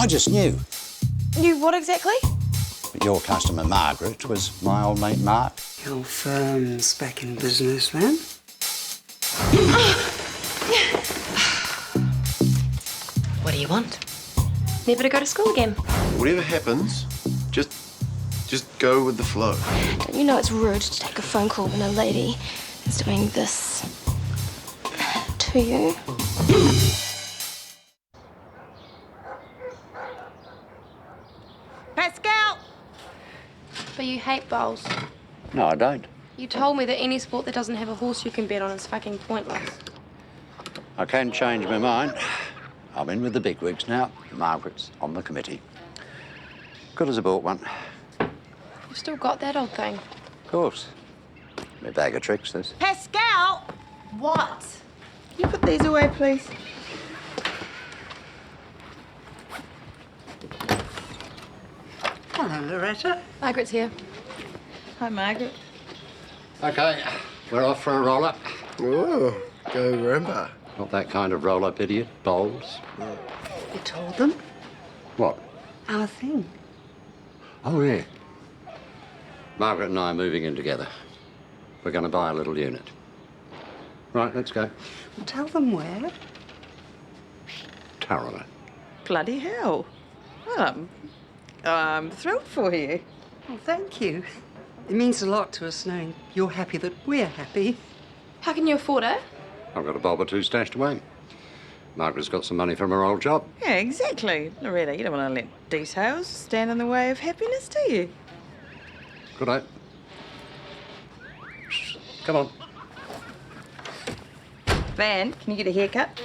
I just knew. You what exactly? But your customer, Margaret, was my old mate, Mark. Your firm's back in business, then? What do you want? Never to go to school again. Whatever happens, just go with the flow. Don't you know it's rude to take a phone call when a lady is doing this to you? Pascal! But you hate bowls. No, I don't. You told me that any sport that doesn't have a horse you can bet on is fucking pointless. I can change my mind. I'm in with the bigwigs now. Margaret's on the committee. Good as I bought one. You've still got that old thing. Of course. My bag of tricks, this. Pascal! What? Can you put these away, please? Hello, Loretta. Margaret's here. Hi, Margaret. OK, we're off for a roll-up. Oh, go Grandpa. Not that kind of roll-up, idiot. Bowls. You told them? What? Our thing. Oh, yeah. Margaret and I are moving in together. We're going to buy a little unit. Right, let's go. Well, tell them where. Caroline. Bloody hell. Well, I'm thrilled for you. Well, thank you. It means a lot to us knowing you're happy that we're happy. How can you afford it? I've got a bob or two stashed away. Margaret's got some money from her old job. Yeah, exactly. Loretta, you don't want to let details stand in the way of happiness, do you? Good night. Shh. Come on. Van, can you get a haircut?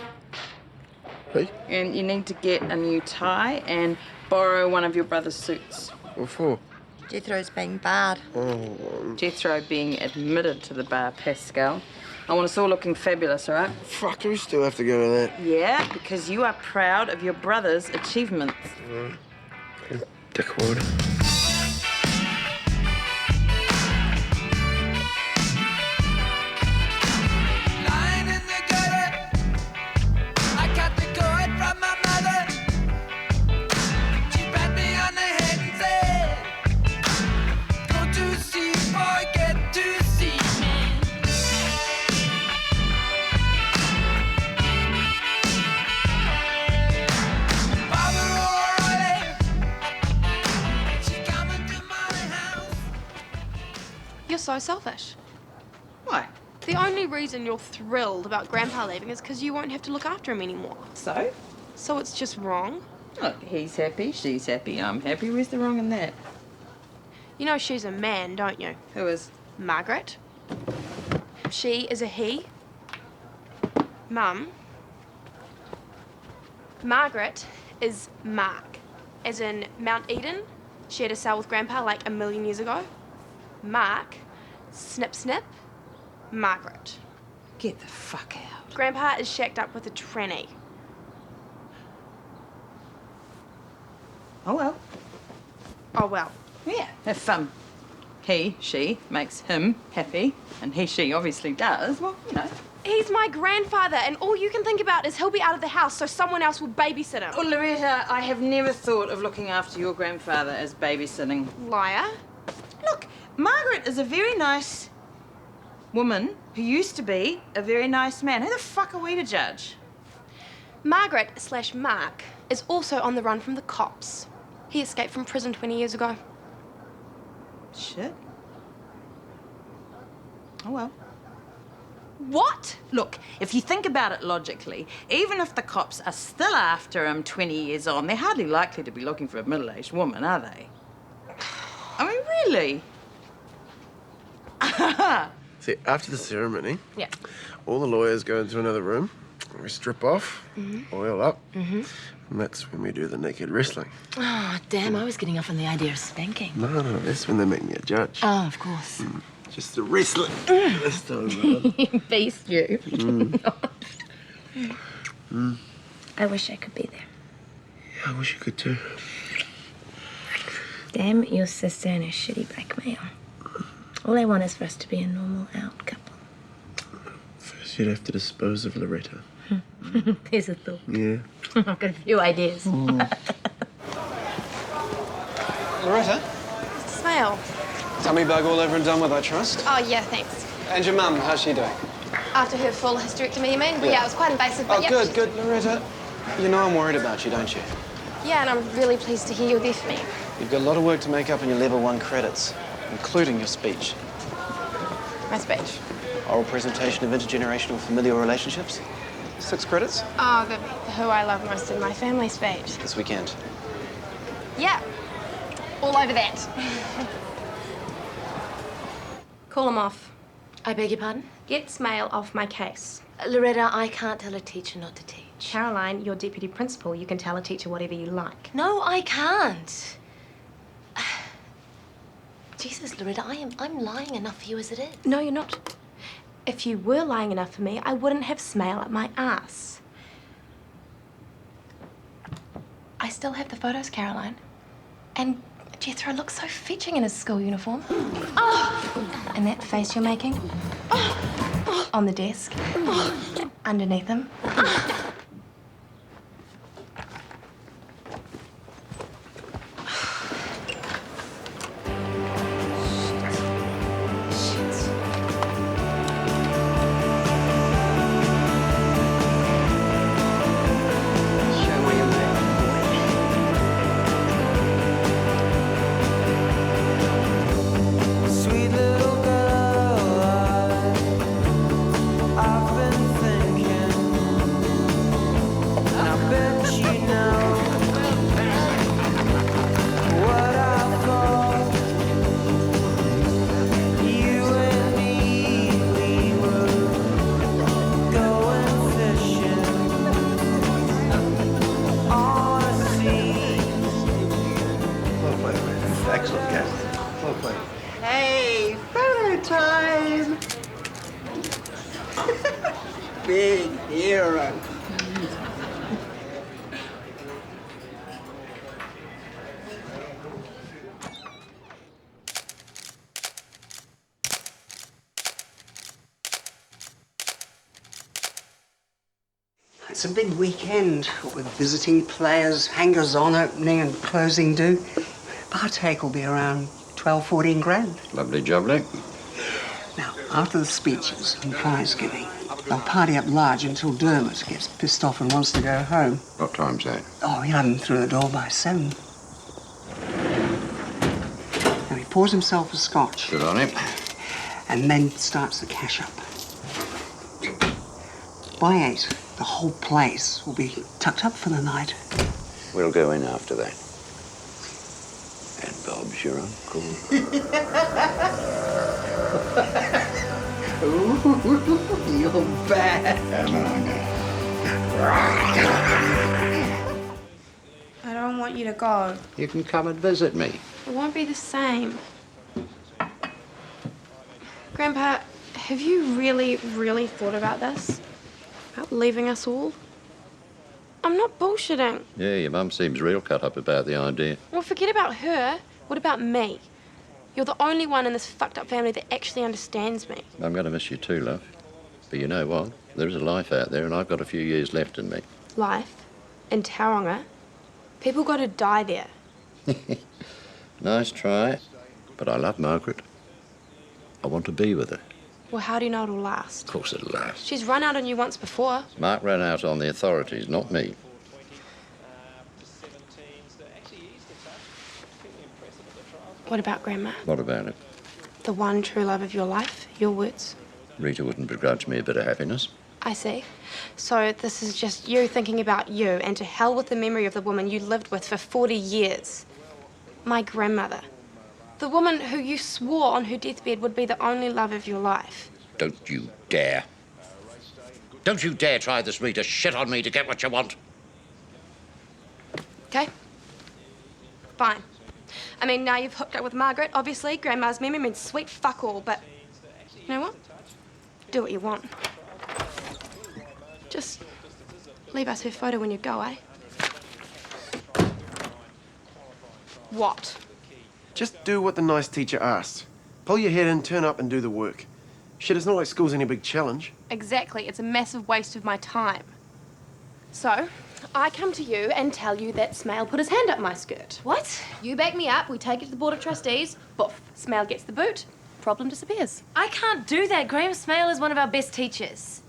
Hey, And you need to get a new tie and borrow one of your brother's suits. what for? Jethro's being barred. Oh, Jethro being admitted to the bar, Pascal. I want us all looking fabulous, all right? fuck, do we still have to go with that? Yeah, because you are proud of your brother's achievements. Dickwad. Lying in the gutter, I got the cord from my mother. She pat me on the head and said, "Go to sea, boy, get to see me." Barbara O'Reilly, she coming to my house. You're so selfish. Why? The only reason you're thrilled about Grandpa leaving is because you won't have to look after him anymore. So? So it's just wrong? Look, he's happy, she's happy, I'm happy. Where's the wrong in that? You know she's a man, don't you? Who is? Margaret. She is a he. Mum. Margaret is Mark. As in Mount Eden. She had a cell with Grandpa like 1,000,000 years ago. Mark. Snip snip. Margaret. Get the fuck out. Grandpa is shacked up with a tranny. Oh well. Oh well. Yeah, if she makes him happy, and she obviously does, well, you know. He's my grandfather, and all you can think about is he'll be out of the house, so someone else will babysit him. Oh, Loretta, I have never thought of looking after your grandfather as babysitting. Liar. Look, Margaret is a very nice woman who used to be a very nice man. Who the fuck are we to judge? Margaret/Mark is also on the run from the cops. He escaped from prison 20 years ago. Shit. Oh well. What? Look, if you think about it logically, even if the cops are still after him 20 years on, they're hardly likely to be looking for a middle-aged woman, are they? I mean, really? See, after the ceremony, Yeah. all the lawyers go into another room. We strip off, oil up, and that's when we do the naked wrestling. Oh, damn, I was getting off on the idea of spanking. No, that's when they make me a judge. Oh, of course. Just the wrestling. This time, man. Beast you. I wish I could be there. Yeah, I wish you could too. Damn your sister and her shitty blackmail. All I want is for us to be a normal out couple. First, you'd have to dispose of Loretta. There's a thought. Yeah. I've got a few ideas. Loretta, Smile. tummy bug all over and done with, I trust. Oh, yeah, thanks. And your mum, how's she doing? After her full hysterectomy, you mean? Well, yeah, it was quite invasive, but Oh, yeah. good, good, Loretta. You know I'm worried about you, don't you? Yeah, and I'm really pleased to hear you're there for me. You've got a lot of work to make up in your level 1 credits, including your speech. My speech. Oral presentation of intergenerational familial relationships. 6 credits Oh, the who I love most in my family speech. this weekend. Yeah, all over that. Call him off. I beg your pardon? Get Smale off my case. Loretta, I can't tell a teacher not to teach. Caroline, you're deputy principal. You can tell a teacher whatever you like. No, I can't. Jesus, Loretta, I'm lying enough for you as it is. No, you're not. If you were lying enough for me, I wouldn't have Smale up my ass. I still have the photos, Caroline. And Jethro looks so fetching in his school uniform. Oh! And that face you're making? Oh! On the desk? Oh! Underneath him? Sweet little girl, I've been thinking, and I bet you know what I thought. You and me, we were going fishing on a sea. Well played, mate. Excellent game. Well played. Hey, photo time! Big hero. It's a big weekend, what with visiting players, hangers-on opening and closing do. Partake will be around 12, 14 grand. Lovely jubbly. Now, after the speeches and prize giving, they'll party up large until Dermot gets pissed off and wants to go home. What time's that? Oh, he'll have him through the door by 7. Now, he pours himself a scotch Good on him. and then starts the cash up. By 8, the whole place will be tucked up for the night. We'll go in after that. And Bob's your uncle. Ooh, you're bad. I don't want you to go. You can come and visit me. It won't be the same. Grandpa, have you really, really thought about this? About leaving us all? I'm not bullshitting. Yeah, your mum seems real cut up about the idea. Well, forget about her. What about me? You're the only one in this fucked up family that actually understands me. I'm going to miss you too, love. But you know what? There is a life out there, and I've got a few years left in me. Life? In Tauranga? People got to die there. Nice try. But I love Margaret. I want to be with her. Well, how do you know it'll last? Of course it'll last. She's run out on you once before. Mark ran out on the authorities, not me. What about Grandma? What about it? The one true love of your life? Your words. Rita wouldn't begrudge me a bit of happiness. I see. So this is just you thinking about you, and to hell with the memory of the woman you lived with for 40 years. My grandmother. The woman who you swore on her deathbed would be the only love of your life. Don't you dare. Don't you dare try this, Rita. Shit on me to get what you want. Okay? Fine. I mean, now you've hooked up with Margaret, obviously, Grandma's memory means sweet fuck all, but you know what? Do what you want. Just leave us her photo when you go, eh? What? Just do what the nice teacher asked. Pull your head in, turn up, and do the work. Shit, it's not like school's any big challenge. Exactly. It's a massive waste of my time. So, I come to you and tell you that Smale put his hand up my skirt. What? You back me up, we take it to the Board of Trustees, boof, Smale gets the boot, problem disappears. I can't do that. Graham Smale is one of our best teachers.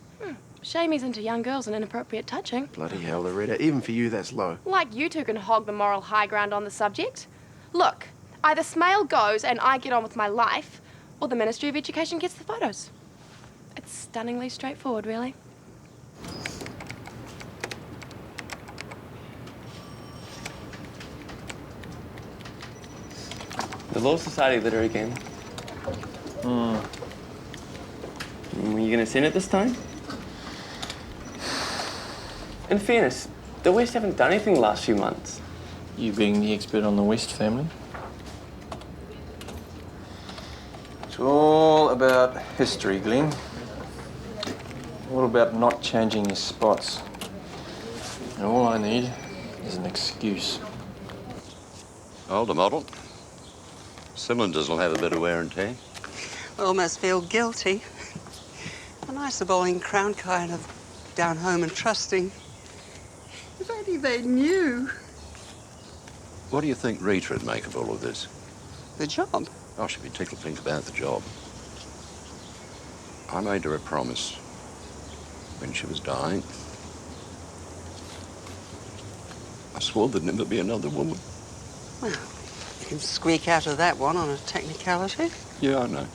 Shame he's into young girls and inappropriate touching. Bloody hell, Loretta. Even for you, that's low. Like you two can hog the moral high ground on the subject. Look, either Smale goes and I get on with my life, or the Ministry of Education gets the photos. It's stunningly straightforward, really. The Law Society Literary Game. Were you gonna send it this time? In fairness, the West haven't done anything the last few months. You being the expert on the West family? It's all about history, Glenn. All about not changing your spots. And all I need is an excuse. Older model. Cylinders will have a bit of wear and tear. I almost feel guilty. A nice bowling crown kind of down home and trusting. If only they knew. What do you think Rita would make of all of this? The job? Oh, she'd be tickled pink about the job. I made her a promise when she was dying. I swore there'd never be another woman. Well, you can squeak out of that one on a technicality. Yeah, I know.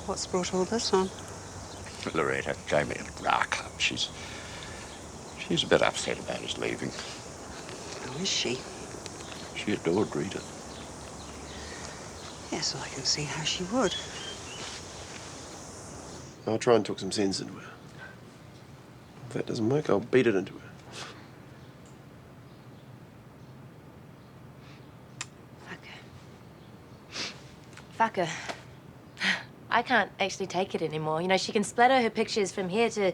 What's brought all this on? Loretta gave me a rock up. She's a bit upset about us leaving. How is she? She adored Rita. Yes, well, I can see how she would. I'll try and talk some sense into her. If that doesn't work, I'll beat it into her. Fuck her. I can't actually take it anymore. You know, she can splatter her pictures from here to...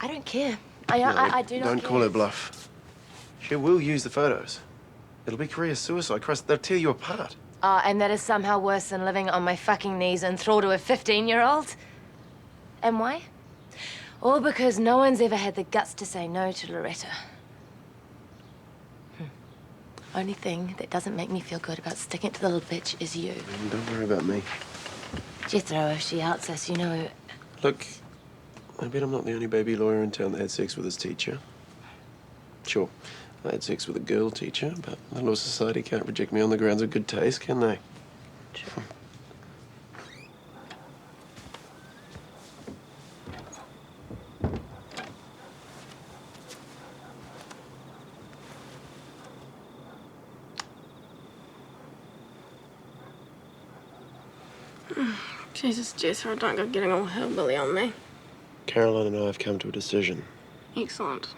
I don't care. I do not Don't care. call her bluff. She will use the photos. It'll be career suicide. Christ, they'll tear you apart. Oh, and that is somehow worse than living on my fucking knees and thrall to a 15-year-old? And why? All because no one's ever had the guts to say no to Loretta. Only thing that doesn't make me feel good about sticking it to the little bitch is you. Don't worry about me. Jethro, if she outs us, you know... Look, I bet I'm not the only baby lawyer in town that had sex with his teacher. Sure, I had sex with a girl teacher, but the Law Society can't reject me on the grounds of good taste, can they? True. Jesus, Jethro, don't go getting all hillbilly on me. Caroline and I have come to a decision. Excellent.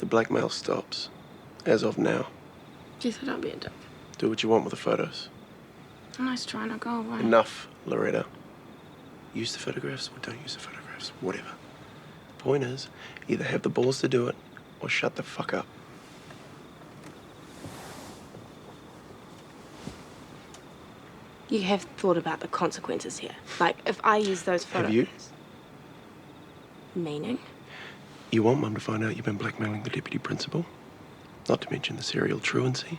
The blackmail stops, as of now. Jethro, don't be a dick. Do what you want with the photos. Nice try, now go away. Enough, Loretta. Use the photographs or don't use the photographs, whatever. The point is, either have the balls to do it or shut the fuck up. You have thought about the consequences here. Like, if I use those photos... Have you? Meaning? You want Mum to find out you've been blackmailing the deputy principal? Not to mention the serial truancy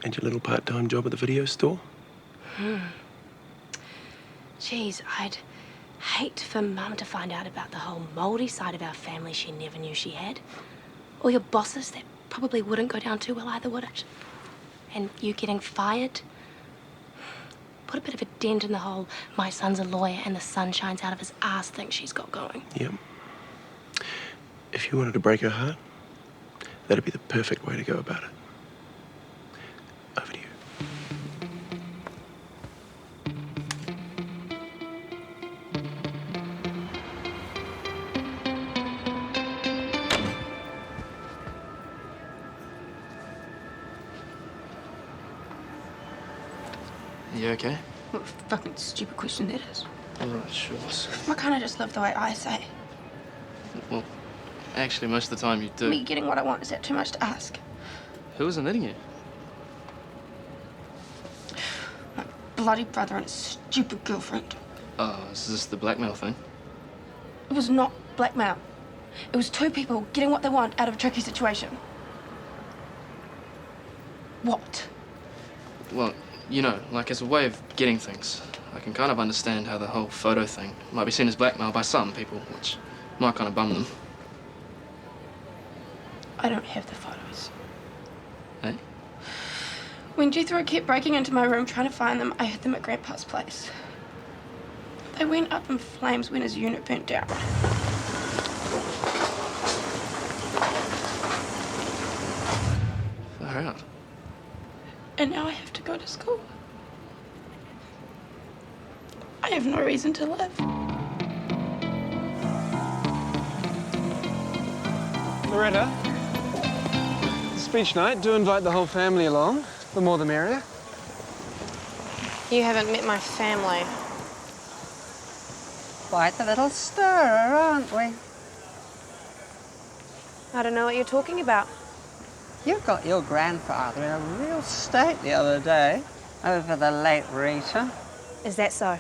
and your little part-time job at the video store? Geez, I'd hate for Mum to find out about the whole mouldy side of our family she never knew she had. Or your bosses, that probably wouldn't go down too well either, would it? And you getting fired? Put a bit of a dent in the whole my son's a lawyer and the sun shines out of his ass thing she's got going. Yep. If you wanted to break her heart, that'd be the perfect way to go about it. Over to you. You okay? What a fucking stupid question that is. All right, sure. Why can't I just live the way I say? Well, actually, most of the time you do. Me getting what I want, is that too much to ask? Who isn't hitting you? bloody brother and his stupid girlfriend. Oh, is this the blackmail thing? It was not blackmail. It was two people getting what they want out of a tricky situation. What? Well, you know, like as a way of getting things. I can kind of understand how the whole photo thing might be seen as blackmail by some people, which might kind of bum them. I don't have the photos. Eh? When Jethro kept breaking into my room trying to find them, I hid them at Grandpa's place. They went up in flames when his unit burnt down. Far out. And now I have to go to school. I have no reason to live. Loretta, speech night. Do invite the whole family along. The more the merrier. You haven't met my family. Quite a little stir, aren't we? I don't know what you're talking about. You got your grandfather in a real state the other day over the late Rita. Is that so?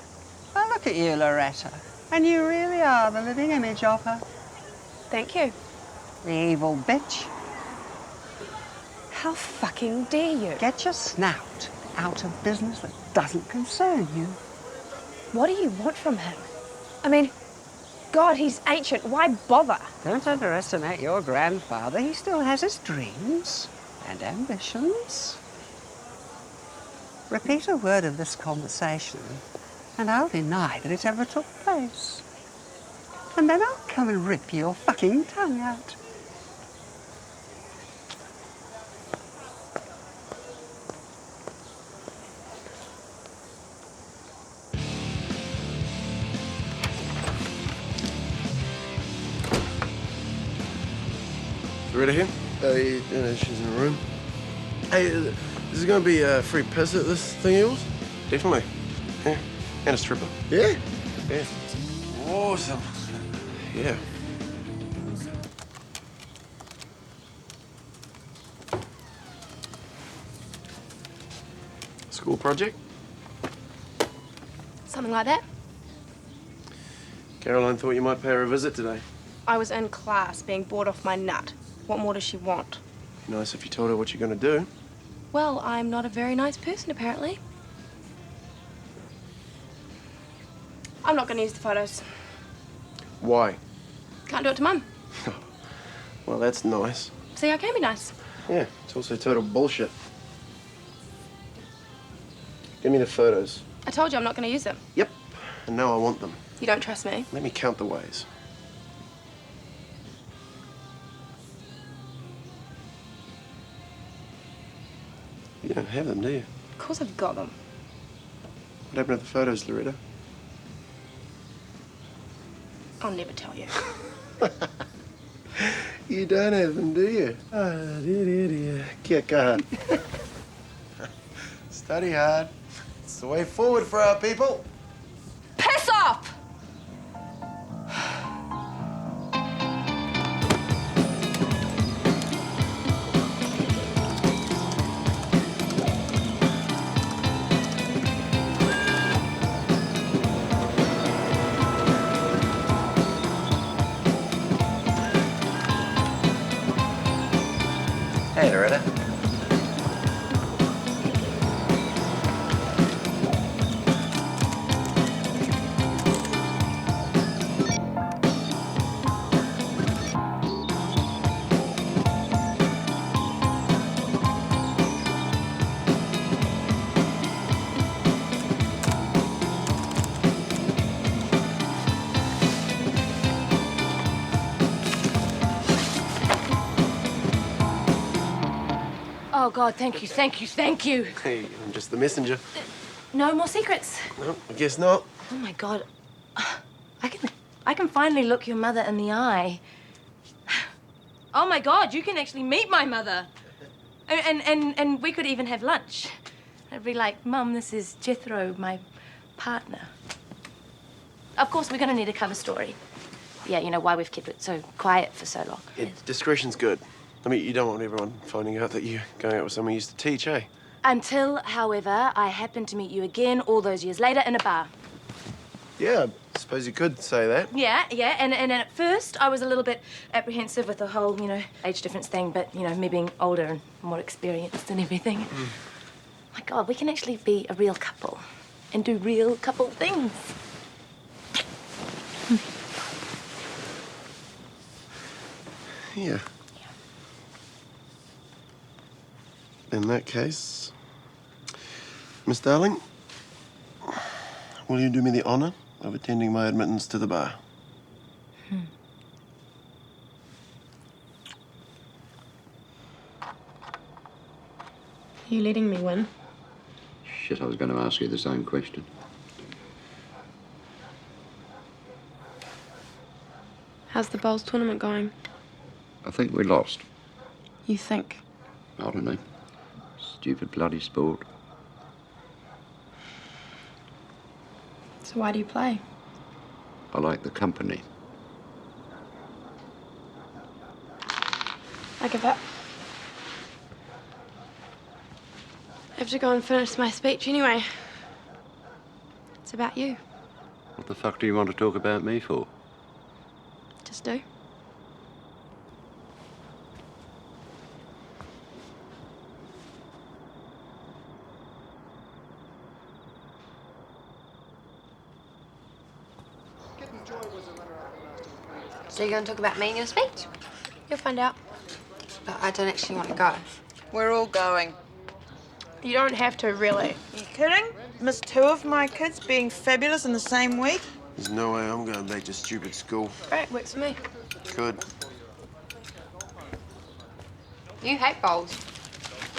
Well, look at you, Loretta. And you really are the living image of her. Thank you. The evil bitch. How fucking dare you? Get your snout out of business that doesn't concern you. What do you want from him? I mean, God, he's ancient. Why bother? Don't underestimate your grandfather. He still has his dreams and ambitions. Repeat a word of this conversation, and I'll deny that it ever took place. And then I'll come and rip your fucking tongue out. Loretta here? Yeah, she's in her room. Hey, is there going to be a free piss at this thing of yours? Definitely. Yeah. And a stripper. Yeah? Yeah. Awesome. Yeah. School project? Something like that? Caroline thought you might pay her a visit today. I was in class being bored off my nut. What more does she want? Nice if you told her what you're going to do. Well, I'm not a very nice person, apparently. I'm not going to use the photos. Why? Can't do it to Mum. Well, that's nice. See, I can be nice. Yeah, it's also total bullshit. Give me the photos. I told you I'm not going to use them. Yep, and now I want them. You don't trust me? Let me count the ways. You don't have them, do you? Of course I've got them. What happened to the photos, Loretta? I'll never tell you. You don't have them, do you? Oh, dear. Kick hard. Study hard. It's the way forward for our people. Piss off! Hey, Loretta. Oh, God, thank you, thank you, thank you. Hey, I'm just the messenger. No more secrets. No, I guess not. Oh, my God. I can finally look your mother in the eye. Oh, my God, you can actually meet my mother. And we could even have lunch. I'd be like, Mum, this is Jethro, my partner. Of course, we're going to need a cover story. Yeah, you know, why we've kept it so quiet for so long. Yeah, discretion's good. I mean, you don't want everyone finding out that you're going out with someone you used to teach, eh? Until, however, I happened to meet you again all those years later in a bar. Yeah, I suppose you could say that. Yeah, and at first I was a little bit apprehensive with the whole, age difference thing, but, me being older and more experienced and everything. My God, we can actually be a real couple and do real couple things. Yeah. In that case, Miss Darling, will you do me the honour of attending my admittance to the bar? Are you letting me win? Shit, I was going to ask you the same question. How's the bowls tournament going? I think we lost. You think? I don't know. Stupid bloody sport. So why do you play? I like the company. I give up. I have to go and finish my speech anyway. It's about you. What the fuck do you want to talk about me for? Just do. So you're going to talk about me in your speech? You'll find out. But I don't actually want to go. We're all going. You don't have to, really. You kidding? Miss 2 of my kids being fabulous in the same week? There's no way I'm going back to stupid school. Great, works for me. Good. You hate bowls.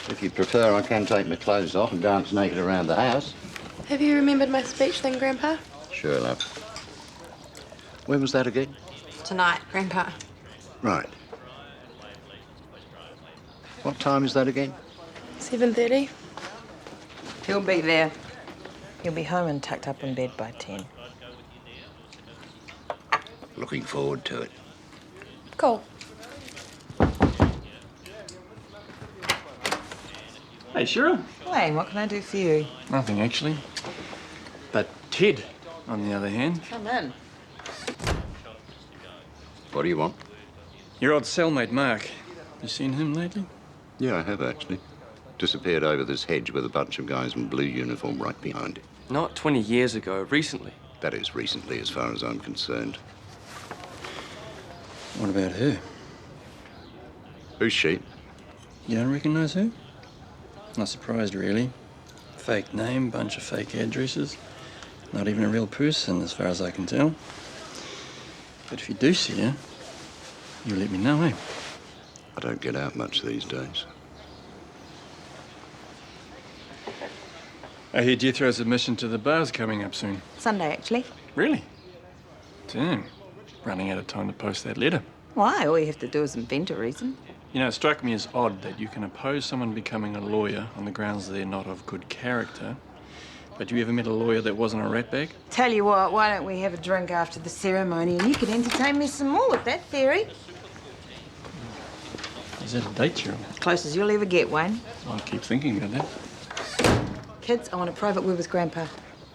If you prefer, I can take my clothes off and dance naked around the house. Have you remembered my speech then, Grandpa? Sure, love. When was that again? Tonight, Grandpa. Right. What time is that again? 7:30. He'll be there. He'll be home and tucked up in bed by 10. Looking forward to it. Cool. Hey, Cheryl. Hey, what can I do for you? Nothing, actually. But Ted, on the other hand. Come in. What do you want? Your old cellmate, Mark. You seen him lately? Yeah, I have actually. Disappeared over this hedge with a bunch of guys in blue uniform right behind it. Not 20 years ago, recently. That is recently, as far as I'm concerned. What about her? Who's she? You don't recognise her? Not surprised, really. Fake name, bunch of fake addresses. Not even a real person, as far as I can tell. But if you do see her, you let me know, eh? I don't get out much these days. I hear Jethro's admission to the bar's coming up soon. Sunday, actually. Really? Damn. Running out of time to post that letter. Why? All you have to do is invent a reason. You know, it struck me as odd that you can oppose someone becoming a lawyer on the grounds they're not of good character. But you ever met a lawyer that wasn't a ratbag? Tell you what, why don't we have a drink after the ceremony and you can entertain me some more with that theory? Is that a date, Cheryl? Close as you'll ever get, Wayne. I'll keep thinking about that. Kids, I want a private word with Grandpa.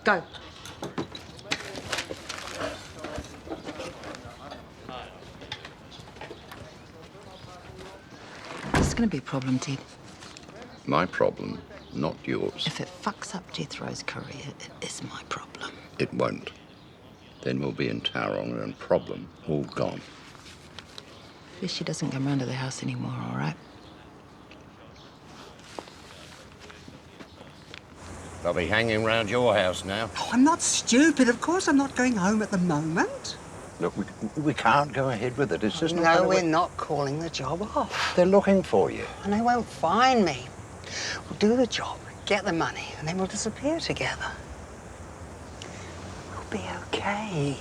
Go. This is going to be a problem, Ted. My problem, not yours. If it fucks up Jethro's career, it is my problem. It won't. Then we'll be in Tauranga and problem all gone. Best she doesn't come round to the house anymore, all right? I'll be hanging round your house now. Oh, I'm not stupid. Of course I'm not going home at the moment. Look, we can't go ahead with it. It's just not No, gonna we're work. not calling the job off. They're looking for you. And they won't find me. We'll do the job, get the money, and then we'll disappear together. We'll be okay.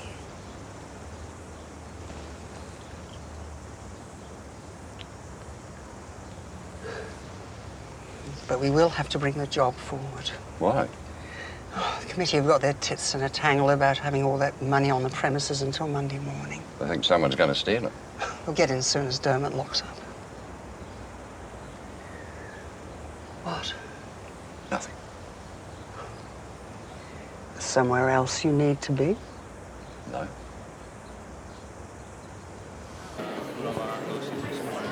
But we will have to bring the job forward. Why? Oh, the committee have got their tits in a tangle about having all that money on the premises until Monday morning. I think someone's going to steal it. We'll get in as soon as Dermot locks up. What? somewhere else you need to be? No.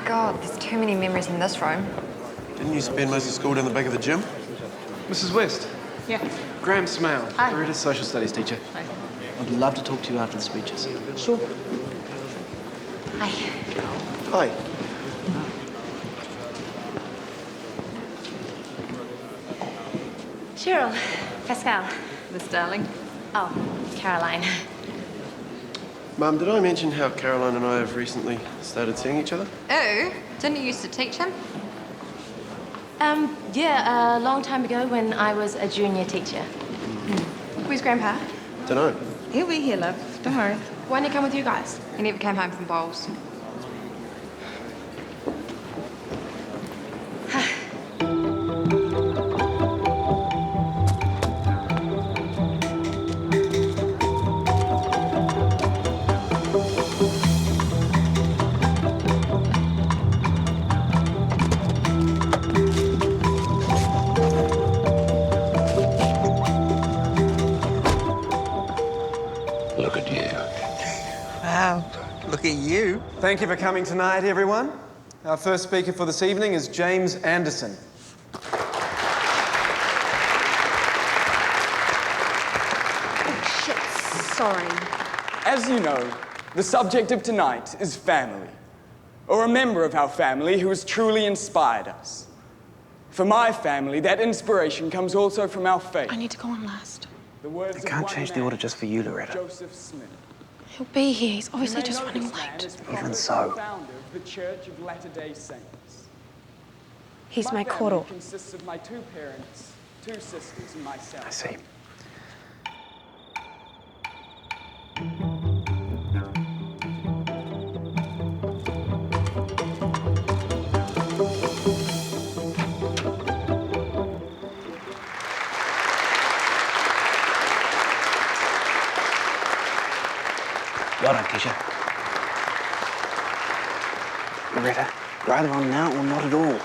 God, there's too many memories in this room. Didn't you spend most of school down the back of the gym? Mrs. West. Yeah. Graham Smale, Hi. Loretta's social studies teacher. Hi. I'd love to talk to you after the speeches. Sure. Hi. Hi. Cheryl. Pascal. Miss Darling. Oh, Caroline. Mum, did I mention how Caroline and I have recently started seeing each other? Oh, didn't you used to teach him? Yeah, a long time ago when I was a junior teacher. Where's Grandpa? Dunno. He'll be here, love. Don't worry. Why didn't he come with you guys? He never came home from bowls. Look at you. Wow, look at you. Thank you for coming tonight, everyone. Our first speaker for this evening is James Anderson. Oh, shit, sorry. As you know, the subject of tonight is family, or a member of our family who has truly inspired us. For my family, that inspiration comes also from our faith. I need to go on last. The words I of can't one change the man, order just for you, Loretta. Joseph Smith. He'll be here. He's obviously You may just know running this man late. as Even prophet so. and founder of the Church of Latter-day Saints. He's my family koro. consists of my 2 parents, 2 sisters, and myself. I see. Well done, Keisha. Loretta, you're either on now or not at all.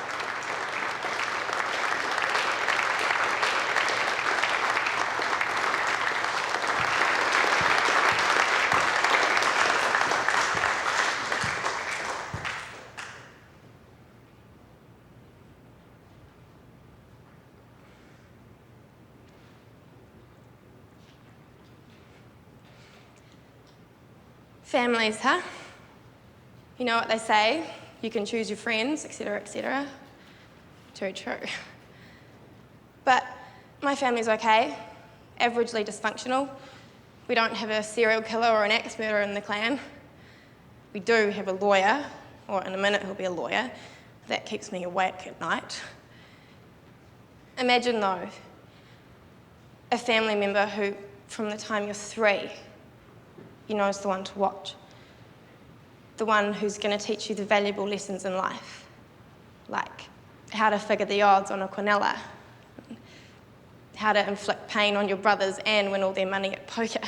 Families, huh? You know what they say? You can choose your friends, etc., etc. Too true. But my family's okay. Averagely dysfunctional. We don't have a serial killer or an axe murderer in the clan. We do have a lawyer, or in a minute he'll be a lawyer. That keeps me awake at night. Imagine, though, a family member who, from the time you're 3, you know is the one to watch. The one who's going to teach you the valuable lessons in life, like how to figure the odds on a quinella, how to inflict pain on your brothers and win all their money at poker.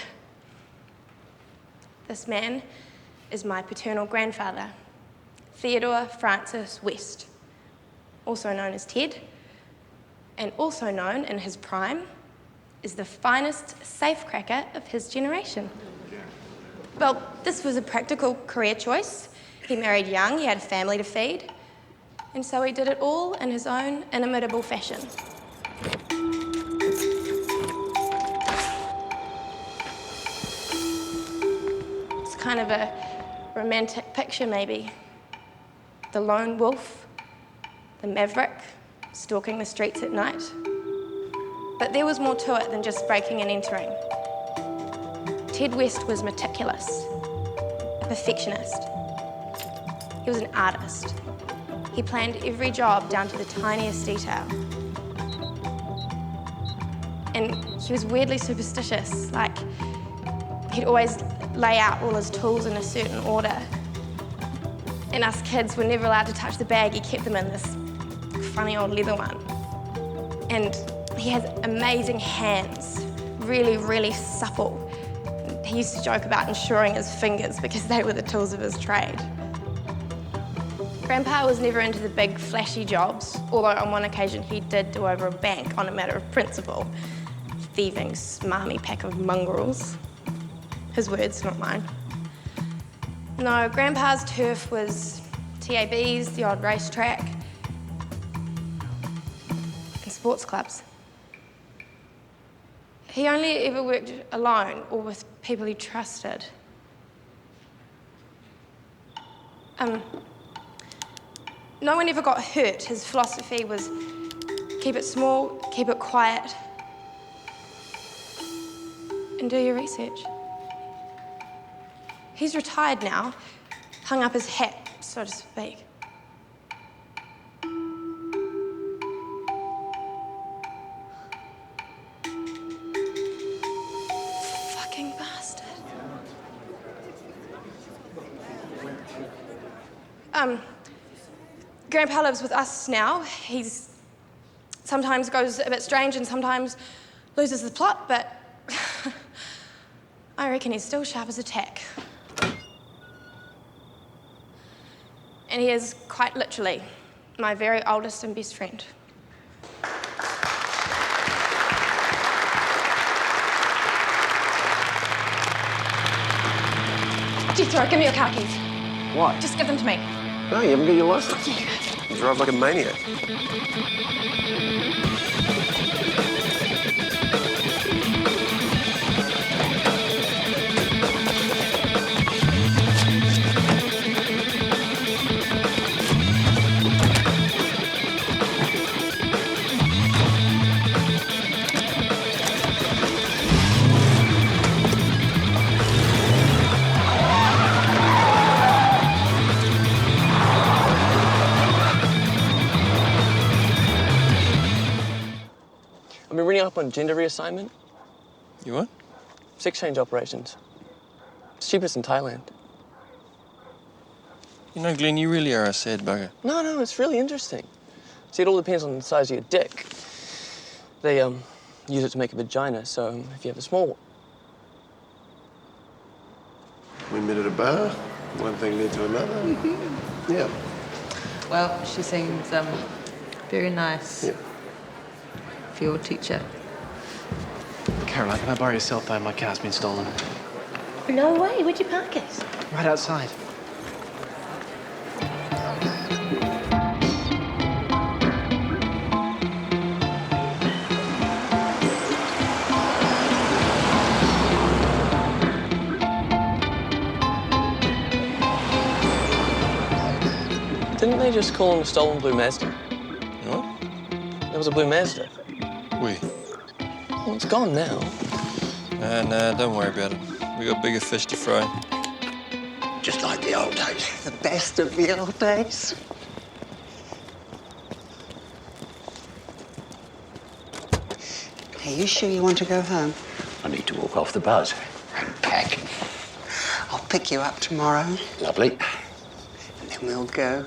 This man is my paternal grandfather, Theodore Francis West, also known as Ted, and also known in his prime as the finest safecracker of his generation. Well, this was a practical career choice. He married young, he had a family to feed, and so he did it all in his own inimitable fashion. It's kind of a romantic picture, maybe. The lone wolf, the maverick, stalking the streets at night. But there was more to it than just breaking and entering. Ted West was meticulous, a perfectionist. He was an artist. He planned every job down to the tiniest detail. And he was weirdly superstitious, like he'd always lay out all his tools in a certain order. And us kids were never allowed to touch the bag. He kept them in this funny old leather one. And he has amazing hands, really, really supple. He used to joke about insuring his fingers because they were the tools of his trade. Grandpa was never into the big, flashy jobs, although on one occasion he did do over a bank on a matter of principle. thieving, smarmy pack of mongrels. His words, not mine. No, Grandpa's turf was TABs, the odd racetrack, and sports clubs. He only ever worked alone or with people he trusted. No one ever got hurt. His philosophy was keep it small, keep it quiet, and do your research. He's retired now, hung up his hat, so to speak. Fucking bastard. Grandpa lives with us now. He's sometimes goes a bit strange and sometimes loses the plot, but I reckon he's still sharp as a tack. And he is, quite literally, my very oldest and best friend. Jethro, give me your car keys. Why? Just give them to me. No, you haven't got your license. You drive like a maniac. I've been reading up on gender reassignment. You what? Sex change operations. It's cheapest in Thailand. You know, Glenn, you really are a sad bugger. No, it's really interesting. See, it all depends on the size of your dick. They, use it to make a vagina, so if you have a small one. We met at a bar. One thing led to another. Yeah. Well, she seems very nice. Yeah. For your teacher. Caroline, can I borrow your cell phone? My car's been stolen. No way. Where'd you park it? Right outside. Didn't they just call him a stolen blue Mazda? What? There was a blue Mazda. We? Well, it's gone now. No, don't worry about it. We got bigger fish to fry. Just like the old days. The best of the old days. Are you sure you want to go home? I need to walk off the buzz and pack. I'll pick you up tomorrow, Lovely. and then we'll go.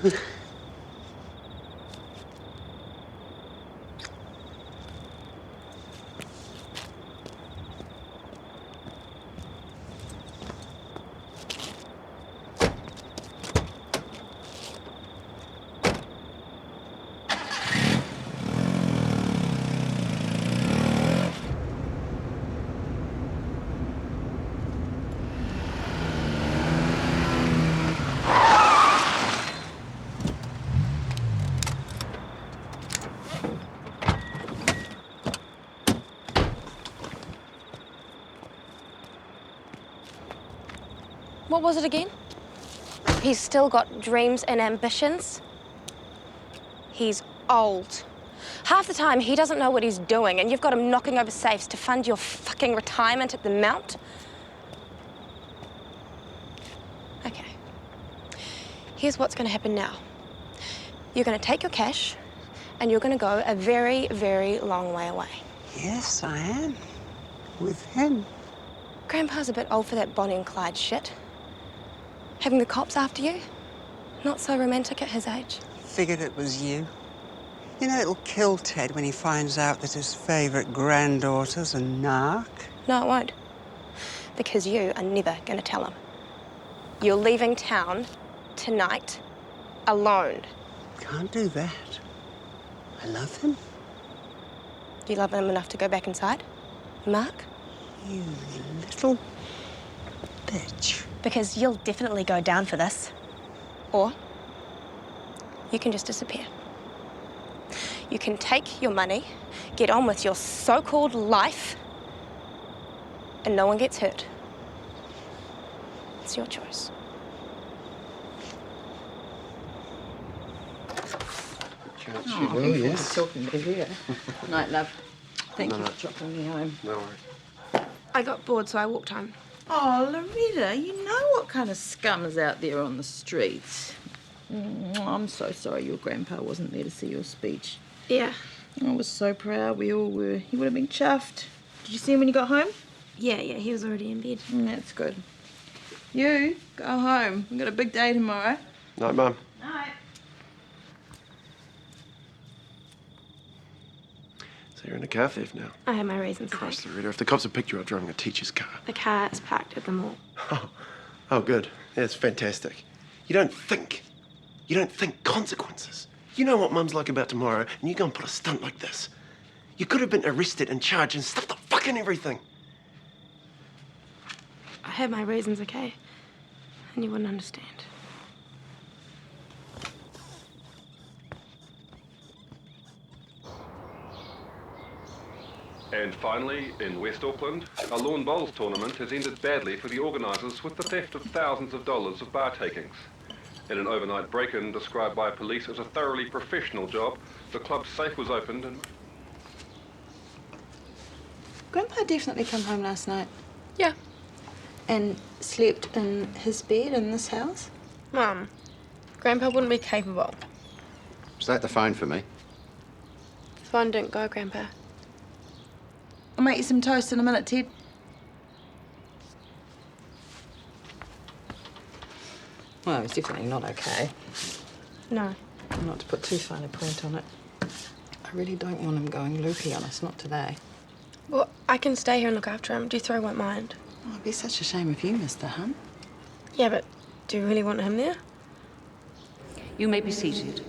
What was it again? He's still got dreams and ambitions. He's old. Half the time, he doesn't know what he's doing, and you've got him knocking over safes to fund your fucking retirement at the Mount. Okay. Here's what's going to happen now. You're going to take your cash, and you're going to go a very, very long way away. Yes, I am. With him. Grandpa's a bit old for that Bonnie and Clyde shit. Having the cops after you? Not so romantic at his age. Figured it was you. You know, it'll kill Ted when he finds out that his favourite granddaughter's a narc. No, it won't. Because you are never going to tell him. You're leaving town tonight, alone. Can't do that. I love him. Do you love him enough to go back inside? Mark? You little bitch. Because you'll definitely go down for this. Or you can just disappear. You can take your money, get on with your so-called life, and no one gets hurt. It's your choice. Talking to you. Night, love. Thank you for dropping me home. No worries. I got bored, so I walked home. Oh, Loretta, you know what kind of scum is out there on the streets. I'm so sorry your grandpa wasn't there to see your speech. Yeah. I was so proud. We all were. He would have been chuffed. Did you see him when you got home? Yeah, he was already in bed. That's good. You, go home. We've got a big day tomorrow. Night, Mum. Night. So you're in a car theft now? I have my reasons. Christ, Loretta, if the cops have picked you up driving a teacher's car. The car is parked at the mall. Oh, good. Yeah, it's fantastic. You don't think. You don't think consequences. You know what Mum's like about tomorrow, and you go and put a stunt like this. You could have been arrested and charged and stuffed the fucking everything. I have my reasons, okay? And you wouldn't understand. And finally, in West Auckland, a lawn bowls tournament has ended badly for the organisers with the theft of thousands of dollars of bar takings. In an overnight break-in described by police as a thoroughly professional job, the club's safe was opened and... Grandpa definitely come home last night. Yeah. And slept in his bed in this house? Mum, Grandpa wouldn't be capable. Is that the phone for me? The phone didn't go, Grandpa. I'll make you some toast in a minute, Ted. Well, it's definitely not okay. No. Not to put too fine a point on it. I really don't want him going loopy on us, not today. Well, I can stay here and look after him. Jethro won't mind. Oh, it'd be such a shame if you missed the hunt. Yeah, but do you really want him there? You may be seated.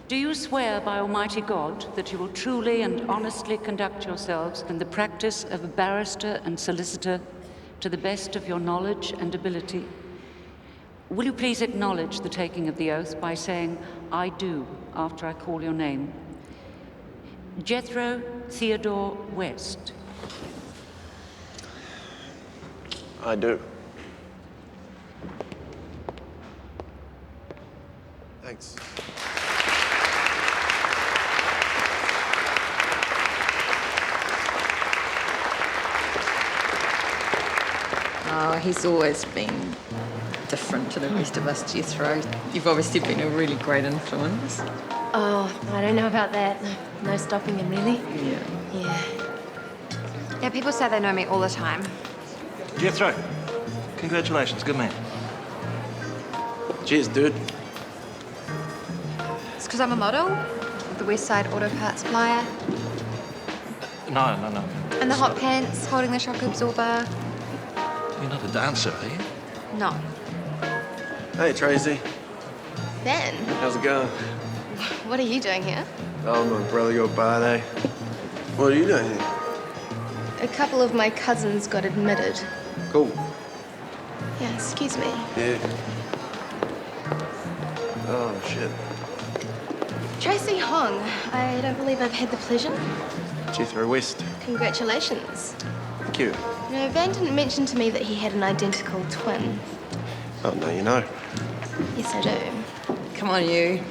Do you swear by Almighty God that you will truly and honestly conduct yourselves in the practice of a barrister and solicitor to the best of your knowledge and ability? Will you please acknowledge the taking of the oath by saying, "I do," after I call your name? Jethro Theodore West. I do. Thanks. Oh, he's always been different to the rest of us, Jethro. You've obviously been a really great influence. Oh, I don't know about that. No stopping him, really. Yeah. Yeah, people say they know me all the time. Jethro, congratulations, good man. Cheers, dude. It's because I'm a model, the West Side Auto Parts supplier, No. and the hot pants, holding the shock absorber. You're not a dancer, are you? No. Hey, Tracy. Ben, How's it going? what are you doing here? Oh, my brother got barred, eh? What are you doing here? A couple of my cousins got admitted. Cool. Yeah, excuse me. Yeah. Oh, shit. Tracy Hong. I don't believe I've had the pleasure. Jethro West. Congratulations. Thank you. You know, Van didn't mention to me that he had an identical twin. Oh, no, you know. Yes, I do. Come on, you.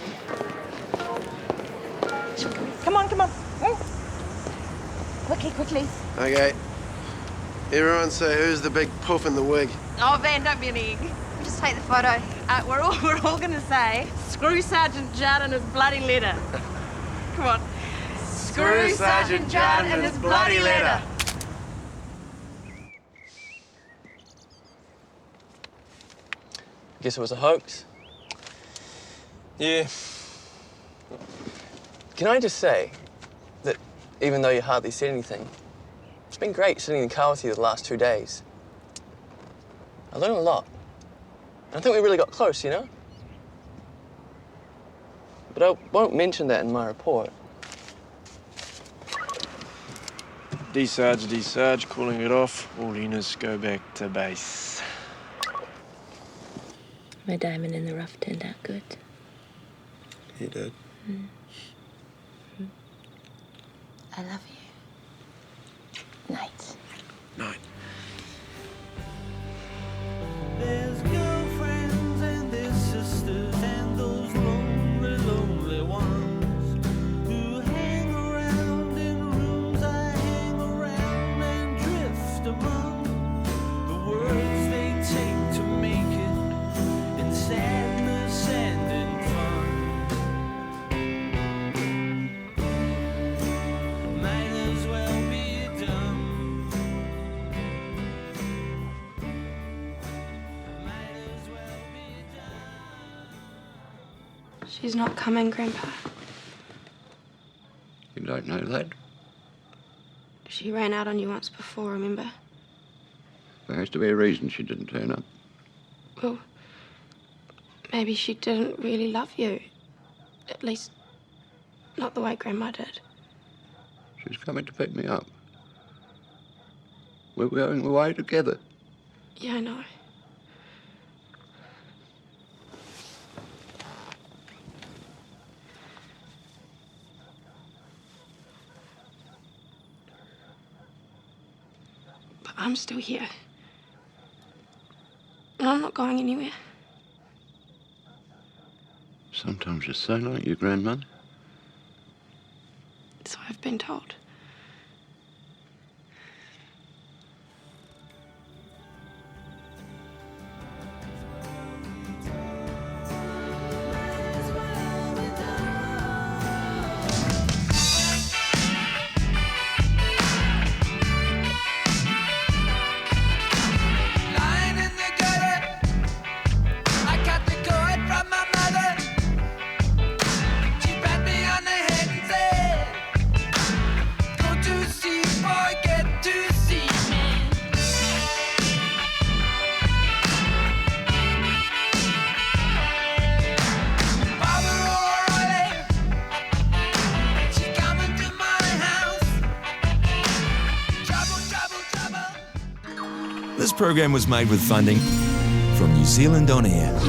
Come on. Quickly. Okay. Everyone say who's the big poof in the wig? Oh, Van, don't be an egg. Just take the photo. We're all gonna say, screw Sergeant Judd and his bloody letter. Come on. Screw Sergeant Judd and his bloody letter. Guess it was a hoax. Yeah. Can I just say that even though you hardly said anything, it's been great sitting in the car with you the last 2 days. I learned a lot. And I think we really got close, you know? But I won't mention that in my report. Desarge, calling it off. All units go back to base. My diamond in the rough turned out good. You did. I love you. Night. Night. There's girlfriends and there's sisters and those lonely, lonely ones who hang around in rooms I hang around and drift among the words they take to make it in sadness and in fun. Might as well be done. She's not coming, Grandpa. You don't know that? She ran out on you once before, remember? There has to be a reason she didn't turn up. Well, maybe she didn't really love you. At least, not the way Grandma did. She's coming to pick me up. We're going away together. Yeah, I know. But I'm still here. And I'm not going anywhere. Sometimes you're so like your grandmother. So I've been told. Lying in the gutter, I got the cord from my mother. She pat me on the head and said, "Go to sea, boy, get to sea, man." Barbara O'Reilly, she coming to my house. Trouble, trouble, trouble. This program was made with funding from New Zealand On Air.